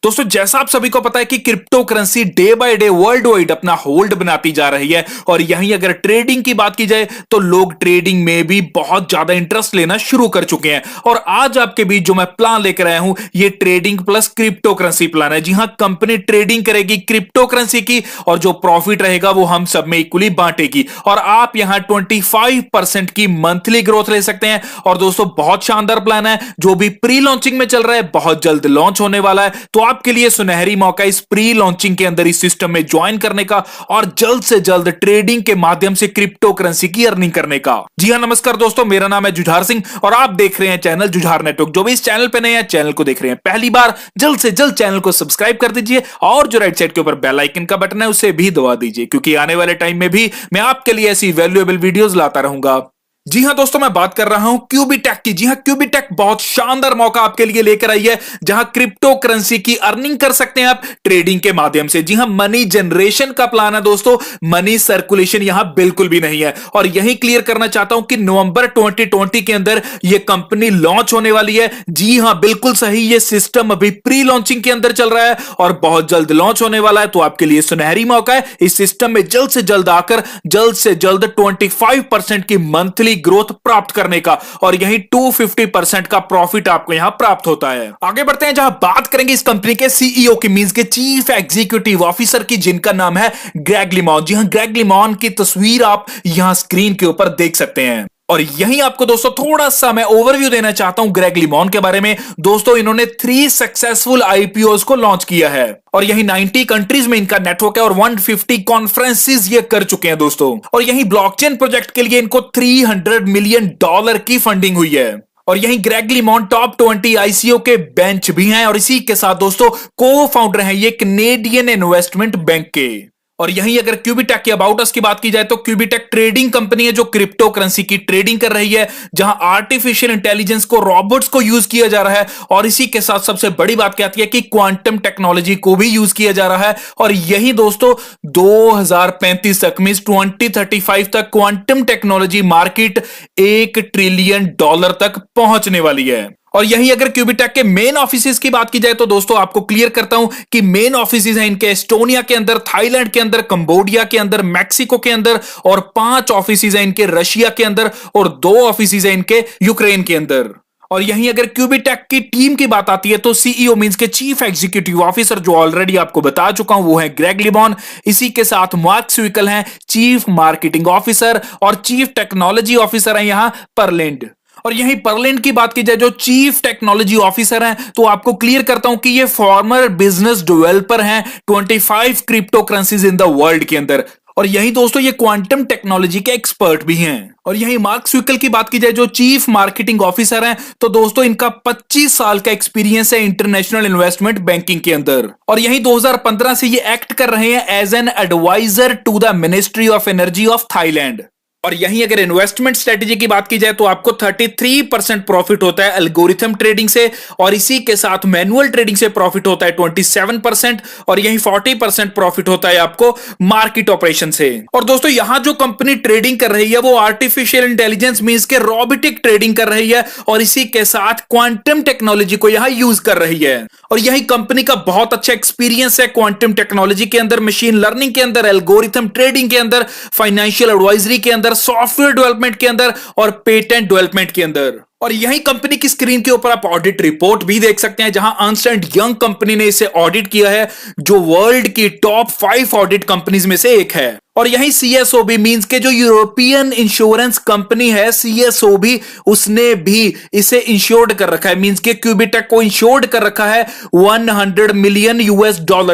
दोस्तों जैसा आप सभी को पता है कि crypto currency day by day world wide अपना होल्ड बनाती जा रही है और यहीं अगर ट्रेडिंग की बात की जाए तो लोग ट्रेडिंग में भी बहुत ज्यादा इंटरेस्ट लेना शुरू कर चुके हैं। और आज आपके बीच जो मैं प्लान लेकर आया हूं ये trading plus crypto currency plan है। जी हां, कंपनी ट्रेडिंग करेगी क्रिप्टो करेंसी की और जो प्रॉफिट रहेगा वो हम सब में इक्वली बांटेगी और आप यहां 25% की मंथली ग्रोथ ले सकते हैं। और दोस्तों बहुत शानदार प्लान है जो भी प्री लॉन्चिंग में चल रहा है, बहुत जल्द लॉन्च होने वाला है। तो आपके लिए सुनहरी मौका इस प्री लॉन्चिंग के अंदर इस सिस्टम में ज्वाइन करने का और जल्द से जल्द ट्रेडिंग के माध्यम से क्रिप्टो करेंसी की अर्निंग करने का। जी हां, नमस्कार दोस्तों, मेरा नाम है जुझार सिंह और आप देख रहे हैं चैनल जुझार नेटवर्क। जो भी इस चैनल पे नए हैं, चैनल को देख रहे हैं पहली बार, जल्द से जल्द चैनल को सब्सक्राइब कर दीजिए और जो राइट साइड के ऊपर बेल आइकन का बटन है उसे भी दबा दीजिए, क्योंकि आने वाले टाइम में भी मैं आपके लिए ऐसी वैल्यूएबल वीडियोस लाता रहूंगा। जी हां दोस्तों, मैं बात कर रहा हूं क्यूबीटेक की। जी हां, क्यूबीटेक बहुत शानदार मौका आपके लिए लेकर आई है जहां क्रिप्टो करेंसी की अर्निंग कर सकते हैं आप ट्रेडिंग के माध्यम से। जी हां, मनी जनरेशन का प्लान है दोस्तों, मनी सर्कुलेशन यहां बिल्कुल भी नहीं है। और यही क्लियर करना चाहता हूं कि नवंबर 2020 के अंदर यह कंपनी लॉन्च होने वाली है। जी हां, बिल्कुल सही, यह सिस्टम अभी प्री लॉन्चिंग के अंदर चल रहा है और बहुत जल्द लॉन्च होने वाला है। तो आपके लिए सुनहरी मौका है इस सिस्टम में जल्द से जल्द आकर जल्द से जल्द 25% की मंथली ग्रोथ प्राप्त करने का और यही 250% का प्रॉफिट आपको यहां प्राप्त होता है। आगे बढ़ते हैं जहां बात करेंगे इस कंपनी के सीईओ की, मींस के चीफ एग्जीक्यूटिव ऑफिसर की, जिनका नाम है ग्रेग लिमॉन। जी हां, ग्रेग लिमॉन की तस्वीर आप यहां स्क्रीन के ऊपर देख सकते हैं। और यहीं आपको दोस्तों थोड़ा सा मैं ओवरव्यू देना चाहता हूं ग्रेग लिमॉन के बारे में। दोस्तों इन्होंने 3 सक्सेसफुल आईपीओस को लॉन्च किया है और यही 90 कंट्रीज में इनका नेटवर्क है और 150 कॉन्फ्रेंसेस ये कर चुके हैं दोस्तों। और यही ब्लॉकचेन प्रोजेक्ट के लिए इनको $300 मिलियन की फंडिंग हुई है। और यहीं ग्रेग लिमॉन टॉप 20 आईसीओ के बेंच भी हैं और इसी के साथ दोस्तों को फाउंडर हैं ये कैनेडियन इन्वेस्टमेंट बैंक के। और यहीं अगर क्यूबीटेक की अबाउट अस की बात की जाए तो क्यूबीटेक ट्रेडिंग कंपनी है जो क्रिप्टो करेंसी की ट्रेडिंग कर रही है, जहां आर्टिफिशियल इंटेलिजेंस को, रोबोट्स को यूज किया जा रहा है और इसी के साथ सबसे बड़ी बात क्या आती है कि क्वांटम टेक्नोलॉजी को भी यूज किया जा रहा है। और यही दोस्तों 2035 तक मींस 2035 तक क्वांटम टेक्नोलॉजी मार्केट $1 ट्रिलियन तक पहुंचने वाली है। और यही अगर क्यूबीटेक के मेन ऑफिसेज की बात की जाए तो दोस्तों आपको क्लियर करता हूं कि मेन ऑफिसेज हैं इनके एस्टोनिया के अंदर, थाईलैंड के अंदर, कंबोडिया के अंदर, मैक्सिको के अंदर और 5 ऑफिसेज हैं इनके रशिया के अंदर और 2 ऑफिसेज हैं इनके यूक्रेन के अंदर। और यहीं अगर क्यूबीटेक की टीम की बात आती है तो सीईओ मींस के चीफ एग्जीक्यूटिव ऑफिसर, जो ऑलरेडी आपको बता चुका हूं, वो है ग्रेग लिमॉन। इसी के साथ मार्क स्विकल हैं चीफ मार्केटिंग ऑफिसर और चीफ टेक्नोलॉजी ऑफिसर हैं यहां परलैंड। और यहीं परलैंड की बात की जाए जो चीफ टेक्नोलॉजी ऑफिसर हैं तो आपको क्लियर करता हूं कि ये फॉर्मर बिजनेस डेवलपर हैं 25 crypto currencies in the world के अंदर। और यही दोस्तों ये क्वांटम टेक्नोलॉजी के एक्सपर्ट भी हैं। और यही मार्क स्विकल की बात की जाए जो चीफ मार्केटिंग ऑफिसर हैं तो दोस्तों इनका 25 साल का एक्सपीरियंस है इंटरनेशनल इन्वेस्टमेंट बैंकिंग के अंदर। और यही 2015 से ये एक्ट कर रहे हैं as an adviser to the ministry of energy of Thailand. और यहीं अगर इन्वेस्टमेंट स्ट्रेटेजी की बात की जाए तो आपको 33% प्रॉफिट होता है एल्गोरिथम ट्रेडिंग से और इसी के साथ मैनुअल ट्रेडिंग से प्रॉफिट होता है 27% और यहीं 40% प्रॉफिट होता है आपको मार्केट ऑपरेशन से। और दोस्तों यहां जो कंपनी ट्रेडिंग कर रही है वो आर्टिफिशियल इंटेलिजेंस मींस के रोबोटिक ट्रेडिंग कर रही है और इसी के साथ क्वांटम टेक्नोलॉजी को यहां यूज कर रही है। और यही कंपनी का बहुत अच्छा एक्सपीरियंस है क्वांटम टेक्नोलॉजी के अंदर, मशीन लर्निंग के अंदर, एल्गोरिथम ट्रेडिंग के अंदर, फाइनेंशियल एडवाइजरी के अंदर, सॉफ्टवेयर डेवलपमेंट के अंदर और पेटेंट डेवलपमेंट के अंदर। और यही कंपनी की स्क्रीन के ऊपर आप ऑडिट रिपोर्ट भी देख सकते हैं जहां अर्नस्ट एंड यंग कंपनी ने इसे ऑडिट किया है, जो वर्ल्ड की टॉप 5 ऑडिट कंपनीज में से एक है। और यही सीएसओबी मींस के जो यूरोपियन इंश्योरेंस कंपनी है सीएसओबी, उसने भी इसे इंश्योर्ड कर रखा है, मींस के क्यूबीटेक को इंश्योर्ड कर रखा है $100 मिलियन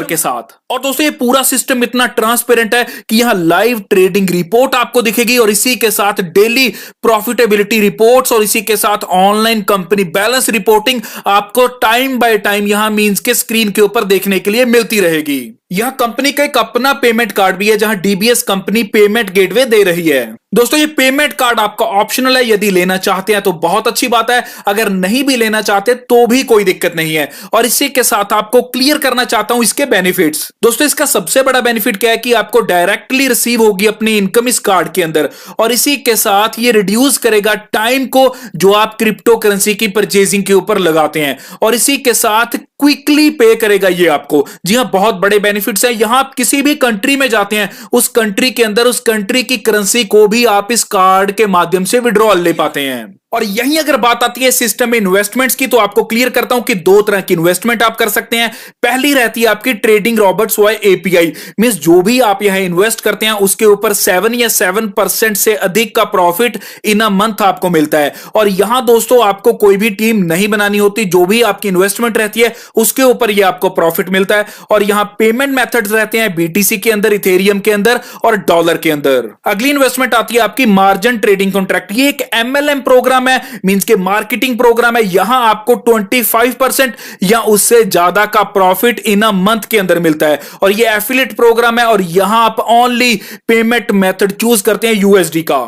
के साथ। और दोस्तों ये पूरा सिस्टम इतना ट्रांसपेरेंट है कि यहां लाइव ट्रेडिंग रिपोर्ट आपको दिखेगी और इसी के साथ डेली प्रॉफिटेबिलिटी रिपोर्ट्स और इसी के साथ ऑनलाइन कंपनी बैलेंस रिपोर्टिंग आपको टाइम बाय टाइम यहां मींस के स्क्रीन के ऊपर देखने के लिए मिलती रहेगी। यह कंपनी का एक अपना पेमेंट कार्ड भी है जहां डीबीएस कंपनी पेमेंट गेटवे दे रही है। दोस्तों ये पेमेंट कार्ड आपका ऑप्शनल है, यदि लेना चाहते हैं तो बहुत अच्छी बात है, अगर नहीं भी लेना चाहते तो भी कोई दिक्कत नहीं है। और इसी के साथ आपको क्लियर करना चाहता हूं इसके बेनिफिट्स। दोस्तों इसका सबसे बड़ा बेनिफिट क्या है कि आपको डायरेक्टली रिसीव होगी अपनी इनकम इस कार्ड के अंदर, और इसी के साथ ये रिड्यूस करेगा टाइम को जो आप क्रिप्टो करेंसी की परचेजिंग के ऊपर लगाते हैं, और इसी के साथ क्विकली पे करेगा ये आपको। जी हां, बहुत बड़े बेनिफिट्स हैं। यहां आप किसी भी कंट्री में जाते हैं, उस कंट्री के अंदर उस कंट्री की करेंसी को भी आप इस कार्ड के माध्यम से विड्रॉल ले पाते हैं। और यहीं अगर बात आती है सिस्टम में इन्वेस्टमेंट्स की, तो आपको क्लियर करता हूं कि दो तरह की इन्वेस्टमेंट आप कर सकते हैं। पहली रहती है आपकी trading robots via API, means जो भी आप यहां इन्वेस्ट करते हैं उसके ऊपर 7 या 7% से अधिक का प्रॉफिट इन अ मंथ आपको मिलता है। और यहां दोस्तों आपको कोई भी टीम नहीं बनानी होती, जो भी आपकी इन्वेस्टमेंट रहती है उसके ऊपर यह आपको प्रॉफिट मिलता है। और यहां पेमेंट मेथड्स रहते हैं बीटीसी के अंदर, इथेरियम के अंदर और डॉलर के अंदर। अगली इन्वेस्टमेंट आती है आपकी मार्जिन ट्रेडिंग कॉन्ट्रैक्ट। ये एक एमएलएम प्रोग्राम है, मींस के मार्केटिंग प्रोग्राम है। यहां आपको 25% या उससे ज्यादा का प्रॉफिट इन अ मंथ के अंदर मिलता है। और ये एफिलिएट प्रोग्राम है, और यहां आप ओनली पेमेंट मेथड चूज करते हैं यूएसडी का।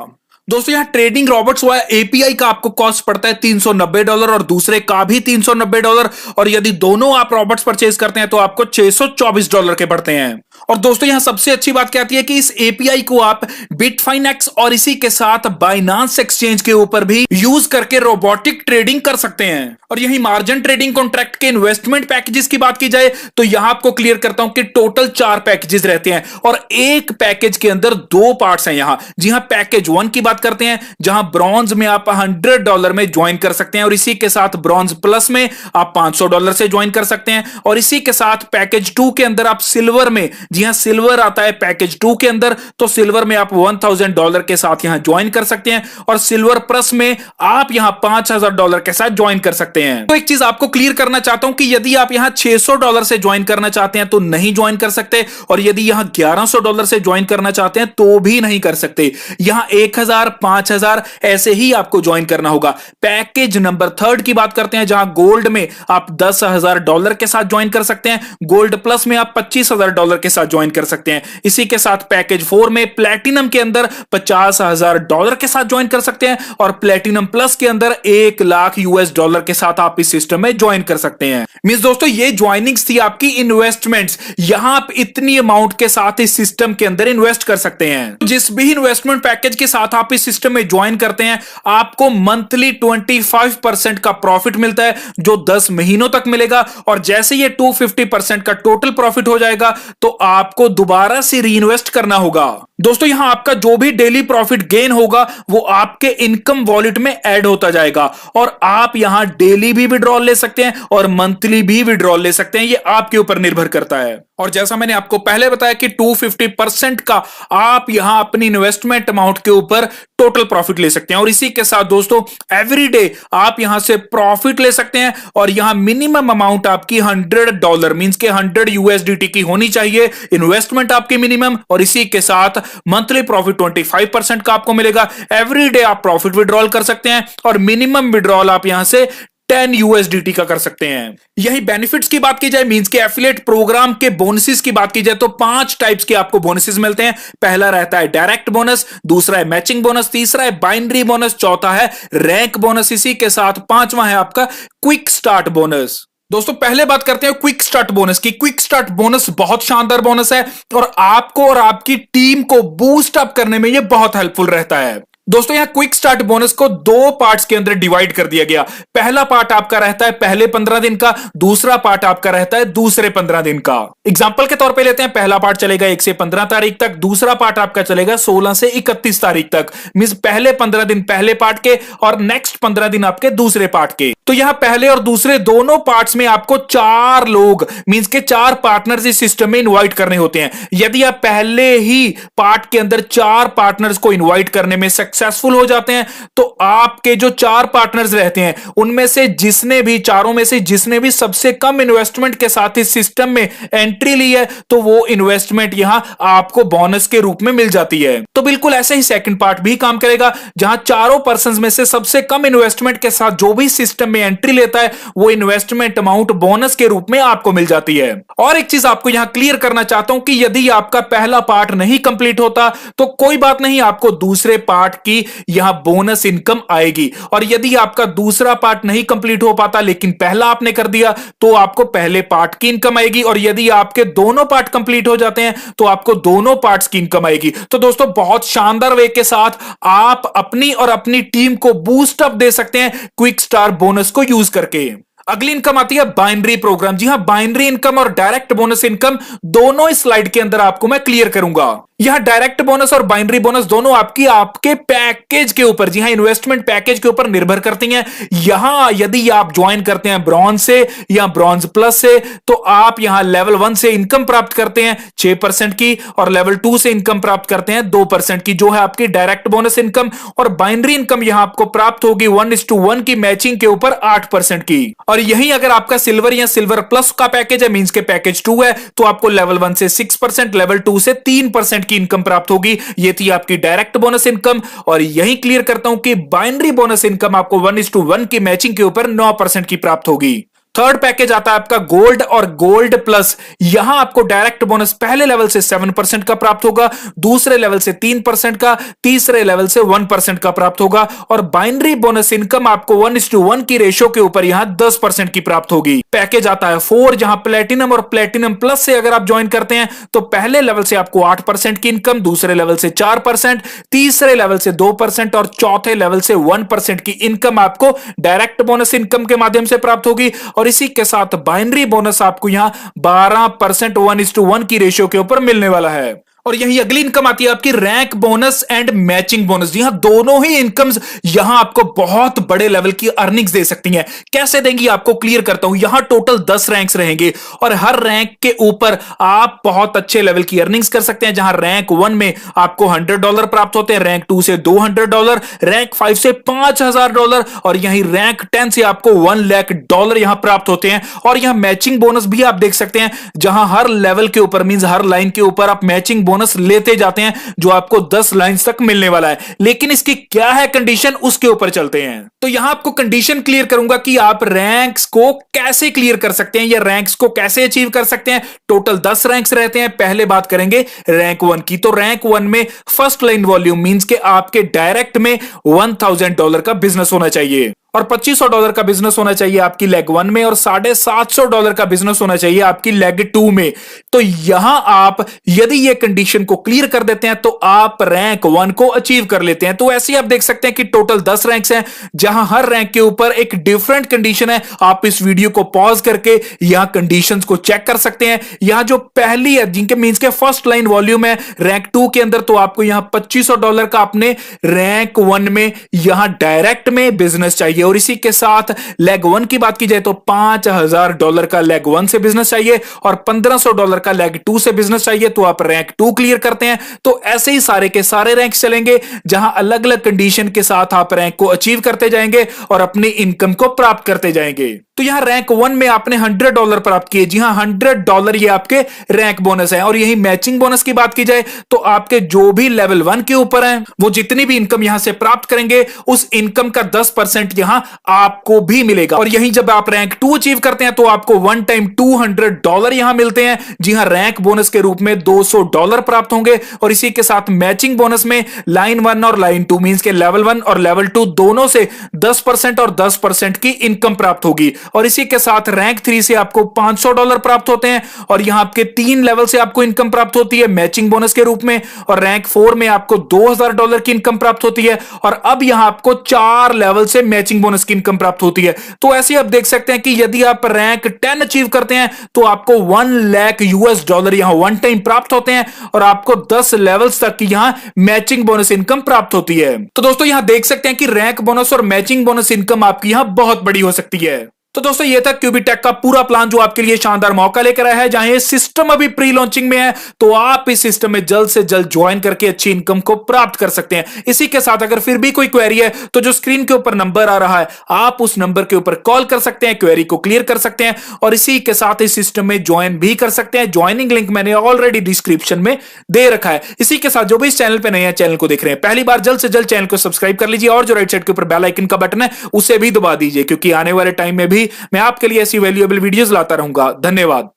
दोस्तों यहां ट्रेडिंग रॉबर्ट्स वाया एपीआई का आपको कॉस्ट पड़ता है $390 और दूसरे का भी $390, और यदि दोनों आप रॉबर्ट्स परचेज करते हैं तो आपको $624 के पड़ते हैं। और दोस्तों यहां सबसे अच्छी बात क्या आती है कि इस एपीआई को आप बिटफाइनेक्स और इसी के साथ बाइनांस एक्सचेंज के ऊपर भी यूज करके रोबोटिक ट्रेडिंग कर सकते हैं। और यही मार्जिन ट्रेडिंग कॉन्ट्रैक्ट के इन्वेस्टमेंट पैकेजेस की बात की जाए तो यहां आपको क्लियर करता हूं कि टोटल 4 पैकेजेस रहते हैं, और एक पैकेज के अंदर 2 पार्ट्स हैं यहां। जी हां, पैकेज 1 की बात करते हैं जहां ब्रॉन्ज में आप $100 में ज्वाइन कर सकते हैं, और इसी के साथ ब्रॉन्ज प्लस में आप $500 से ज्वाइन कर सकते हैं। और इसी के साथ पैकेज 2 के अंदर आप सिल्वर में, जी हां सिल्वर आता है पैकेज 2 के अंदर, तो सिल्वर में आप $1000 के साथ यहां ज्वाइन कर सकते हैं, और सिल्वर प्लस में आप यहां $5000 के साथ ज्वाइन कर सकते हैं। तो एक चीज आपको क्लियर करना चाहता हूं कि यदि आप यहां $600 से ज्वाइन करना चाहते हैं तो नहीं ज्वाइन कर सकते, और यदि यहां $1100 से ज्वाइन करना चाहते हैं तो भी नहीं कर सकते। यहां 1000, 5000 ऐसे ही आपको ज्वाइन करना होगा। पैकेज नंबर 3 की बात करते हैं जहां गोल्ड में आप $10,000 के साथ ज्वाइन कर सकते हैं, गोल्ड प्लस में आप $25,000 के साथ ज्वाइन कर सकते हैं। इसी के साथ पैकेज 4 में प्लेटिनम के अंदर $50,000 के साथ ज्वाइन कर सकते हैं, और प्लेटिनम प्लस के अंदर $1,00,000 के साथ आप इस सिस्टम में ज्वाइन कर सकते हैं। मींस दोस्तों ये ज्वाइनिंग्स थी आपकी इन्वेस्टमेंट्स। यहां आप इतनी अमाउंट के साथ इस सिस्टम के अंदर इन्वेस्ट कर सकते हैं। जिस भी इन्वेस्टमेंट पैकेज के साथ आप इस सिस्टम में ज्वाइन करते हैं आपको मंथली 25% का प्रॉफिट मिलता है, जो 10 महीनों तक मिलेगा। और जैसे ये 250% का टोटल प्रॉफिट हो जाएगा तो आपको दोबारा से रीइन्वेस्ट करना होगा। दोस्तों यहां आपका जो भी डेली प्रॉफिट गेन होगा वो आपके इनकम वॉलेट में ऐड होता जाएगा, और आप यहां डेली भी विड्रॉल ले सकते हैं और मंथली भी विड्रॉल ले सकते हैं, ये आपके ऊपर निर्भर करता है। और जैसा मैंने आपको पहले बताया कि 250% का आप यहां अपनी इन्वेस्टमेंट अमाउंट के ऊपर टोटल प्रॉफिट ले सकते हैं। और इसी के साथ दोस्तों एवरी डे आप यहां से प्रॉफिट ले सकते हैं, और यहां मिनिमम अमाउंट आपकी $100 मींस के 100 USDT की होनी चाहिए इन्वेस्टमेंट आपकी मिनिमम। और इसी के साथ मंथली प्रॉफिट 25% का आपको मिलेगा। एवरी डे आप प्रॉफिट विड्रॉल कर सकते हैं, और मिनिमम विड्रॉल आप यहां से 10 USDT का कर सकते हैं। यही बेनिफिट्स की बात की जाए, मींस के एफिलिएट प्रोग्राम के बोनसेस की बात की जाए तो 5 टाइप्स के आपको बोनसेस मिलते हैं। पहला रहता है डायरेक्ट बोनस, दूसरा है मैचिंग बोनस, तीसरा है बाइनरी बोनस, चौथा है रैंक बोनस, इसी के साथ 5वां है आपका क्विक स्टार्ट बोनस। दोस्तों पहले बात करते हैं क्विक स्टार्ट बोनस की। क्विक स्टार्ट बोनस बहुत शानदार बोनस है, और आपको और आपकी टीम को बूस्ट अप करने में यह बहुत हेल्पफुल रहता है। दोस्तों यहां क्विक स्टार्ट बोनस को 2 पार्ट्स के अंदर डिवाइड कर दिया गया। पहला पार्ट आपका रहता है पहले 15 दिन का, दूसरा पार्ट आपका रहता है दूसरे 15 दिन का। एग्जांपल के तौर पे लेते हैं, पहला पार्ट चलेगा 1 से 15 तारीख तक, दूसरा पार्ट आपका चलेगा 16 से 31 तारीख तक। मींस पहले 15 दिन पहले पार्ट के और नेक्स्ट 15 दिन आपके दूसरे पार्ट के। तो यहां पहले और दूसरे दोनों पार्ट्स में आपको 4 लोग मींस के 4 पार्टनर्स इस सिस्टम में इन्वाइट करने होते हैं। यदि आप पहले ही पार्ट के अंदर 4 पार्टनर्स को इन्वाइट करने में सक्सेसफुल हो जाते हैं तो आपके जो 4 पार्टनर्स रहते हैं उनमें से जिसने भी, चारों में से जिसने भी सबसे कम इन्वेस्टमेंट के साथ इस सिस्टम में एंट्री ली है तो वो इन्वेस्टमेंट यहां आपको बोनस के रूप में मिल जाती है। तो बिल्कुल ऐसे ही सेकंड पार्ट भी काम करेगा, जहां चारों पर्संस में से सबसे कम इन्वेस्टमेंट के साथ जो भी सिस्टम में एंट्री लेता है वो इन्वेस्टमेंट अमाउंट बोनस के रूप में आपको मिल जाती है। और एक चीज आपको यहां क्लियर करना चाहता हूं कि यदि आपका पहला पार्ट नहीं कंप्लीट होता तो कोई बात नहीं, आपको दूसरे पार्ट की यहां बोनस इनकम आएगी। और यदि आपका दूसरा पार्ट नहीं कंप्लीट हो पाता लेकिन पहला आपने कर दिया तो आपको पहले पार्ट की इनकम आएगी। और यदि आपके दोनों पार्ट कंप्लीट हो जाते हैं तो आपको दोनों पार्ट्स की इनकम आएगी। तो दोस्तों बहुत शानदार वे के साथ आप अपनी और अपनी टीम को बूस्ट अप दे सकते हैं क्विक स्टार बोनस को यूज करके। अगली इनकम आती है बाइनरी प्रोग्राम। जी हां, बाइनरी इनकम और डायरेक्ट बोनस इनकम दोनों इस स्लाइड के अंदर आपको मैं क्लियर करूंगा। यहां डायरेक्ट बोनस और बाइनरी बोनस दोनों आपके पैकेज के ऊपर, जी हां, इन्वेस्टमेंट पैकेज के ऊपर निर्भर करती हैं। यहां यदि आप ज्वाइन करते हैं ब्रॉन्ज से या ब्रॉन्ज प्लस से तो आप यहां लेवल 1 से इनकम प्राप्त करते हैं 6% की और लेवल 2 से इनकम प्राप्त करते हैं 2% की, जो है आपकी डायरेक्ट बोनस इनकम। और बाइनरी इनकम यहां आपको प्राप्त होगी 1:1 की मैचिंग के ऊपर 8% की। और यही अगर आपका सिल्वर या सिल्वर प्लस का पैकेज है, मींस के पैकेज 2 है, तो आपको लेवल 1 से 6%, लेवल 2 से 3% की इनकम प्राप्त होगी। ये थी आपकी डायरेक्ट बोनस इनकम। और यही क्लियर करता हूं कि बाइनरी बोनस इनकम आपको 1:1 की मैचिंग के ऊपर 9% की प्राप्त होगी। थर्ड पैकेज आता है आपका गोल्ड और गोल्ड प्लस। यहां आपको डायरेक्ट बोनस पहले लेवल से 7% का प्राप्त होगा, दूसरे लेवल से 3% का, तीसरे लेवल से 1% का प्राप्त होगा। और बाइनरी बोनस इनकम आपको 1:1 की रेशो के ऊपर यहां 10% की प्राप्त होगी। पैकेज आता है 4, जहां प्लेटिनम और प्लेटिनम प्लस से अगर आप ज्वाइन करते हैं तो पहले लेवल से आपको 8% की इनकम, दूसरे लेवल से 4%, तीसरे लेवल से 2% और चौथे लेवल से 1% की इनकम आपको डायरेक्ट बोनस इनकम के माध्यम से प्राप्त होगी। और इसी के साथ बाइनरी बोनस आपको यहां 12% 1:1 की रेशियो के ऊपर मिलने वाला है। और यही अगली इनकम आती है आपकी rank bonus and matching bonus. जी हां, दोनों ही इनकम्स यहां आपको बहुत बड़े लेवल की अर्निंग्स दे सकती हैं। कैसे देंगी आपको क्लियर करता हूं। यहां टोटल 10 रैंक्स रहेंगे और हर रैंक के ऊपर आप बहुत अच्छे लेवल की अर्निंग्स कर सकते हैं। जहां रैंक 1 में आपको $100 प्राप्त होते हैं, रैंक 2 से $200, रैंक 5 से $5000 और यही रैंक 10 से आपको $1,00,000 यहां प्राप्त होते हैं। और यहां मैचिंग बोनस भी आप देख सकते हैं, जहां हर लेवल के ऊपर मींस हर लाइन के ऊपर आप मैचिंग बोनस लेते जाते हैं, जो आपको 10 लाइंस तक मिलने वाला है। लेकिन इसकी क्या है कंडीशन, उसके ऊपर चलते हैं। तो यहां आपको कंडीशन क्लियर करूंगा कि आप रैंक्स को कैसे क्लियर कर सकते हैं या रैंक्स को कैसे अचीव कर सकते हैं। टोटल 10 रैंक्स रहते हैं। पहले बात करेंगे रैंक 1 की। तो रैंक 1 में फर्स्ट लाइन वॉल्यूम मींस के आपके डायरेक्ट में $1000 का बिजनेस होना चाहिए और $2500 का बिजनेस होना चाहिए आपकी लेग 1 में और $750 का बिजनेस होना चाहिए आपकी लेग 2 में। तो यहां आप यदि ये कंडीशन को क्लियर कर देते हैं तो आप रैंक 1 को अचीव कर लेते हैं। तो ऐसे ही आप देख सकते हैं कि टोटल 10 रैंक्स हैं, जहां हर रैंक के ऊपर एक डिफरेंट कंडीशन है। आप इस वीडियो को पॉज करके यहां कंडीशंस को चेक कर सकते हैं। यहां जो पहली है जिनके मींस के फर्स्ट लाइन वॉल्यूम है रैंक 2 के अंदर, तो आपको यहां $2500 का अपने रैंक 1 में यहां डायरेक्ट में बिजनेस चाहिए। और इसी के साथ लेग 1 की बात की जाए तो $5000 का लेग 1 से बिजनेस चाहिए और $1500 का लेग 2 से बिजनेस चाहिए। तो आप रैंक 2 क्लियर करते हैं। तो ऐसे ही सारे के सारे रैंक चलेंगे, जहां अलग अलग कंडीशन के साथ आप रैंक को अचीव करते जाएंगे और अपनी इनकम को प्राप्त करते जाएंगे। तो यहां रैंक 1 में आपने $100 प्राप्त किए। जी हां, $100 ये आपके रैंक बोनस है। और यही मैचिंग बोनस की बात की जाए तो आपके जो भी लेवल 1 के ऊपर हैं वो जितनी भी इनकम यहां से प्राप्त करेंगे उस इनकम का 10% यहां आपको भी मिलेगा। और यही जब आप रैंक 2 अचीव करते हैं तो आपको वन टाइम $200 यहां मिलते हैं। जी हां, रैंक बोनस के रूप में $200 प्राप्त होंगे। और इसी के साथ मैचिंग बोनस में लाइन 1 और लाइन 2 मींस के लेवल 1 और लेवल 2 दोनों से 10% और 10% की इनकम प्राप्त होगी। और इसी के साथ रैंक 3 से आपको $500 प्राप्त होते हैं और यहां आपके 3 लेवल से आपको इनकम प्राप्त होती है मैचिंग बोनस के रूप में। और रैंक 4 में आपको $2000 की इनकम प्राप्त होती है और अब यहां आपको 4 लेवल से मैचिंग बोनस की इनकम प्राप्त होती है। तो ऐसे आप देख सकते हैं कि यदि आप रैंक 10 अचीव करते हैं तो आपको $1,00,000 यहां वन टाइम प्राप्त होते हैं और आपको 10 लेवल्स तक की यहां मैचिंग बोनस इनकम प्राप्त होती है। तो दोस्तों यहां देख सकते हैं कि रैंक बोनस और मैचिंग बोनस इनकम आपकी यहां बहुत बड़ी हो सकती है। तो दोस्तों ये था क्यूबीटेक का पूरा प्लान जो आपके लिए शानदार मौका लेकर आया है, जहां ये सिस्टम अभी प्री लॉन्चिंग में है, तो आप इस सिस्टम में जल्द से जल्द ज्वाइन करके अच्छी इनकम को प्राप्त कर सकते हैं। इसी के साथ अगर फिर भी कोई क्वेरी है तो जो स्क्रीन के ऊपर नंबर आ रहा है, आप उस नंबर के ऊपर कॉल कर सकते हैं, क्वेरी को क्लियर कर सकते हैं और इसी के साथ इस सिस्टम में ज्वाइन भी कर सकते हैं। ज्वाइनिंग लिंक मैंने ऑलरेडी डिस्क्रिप्शन में दे रखा है। इसी के साथ जो भी इस चैनल पे नए हैं, चैनल को देख रहे हैं पहली बार, जल्द से जल्द चैनल को सब्सक्राइब कर लीजिए और जो राइट साइड के ऊपर बेल आइकन का बटन है उसे भी दबा दीजिए, क्योंकि आने वाले टाइम में भी मैं आपके लिए ऐसी वैल्यूएबल वीडियोस लाता रहूंगा। धन्यवाद।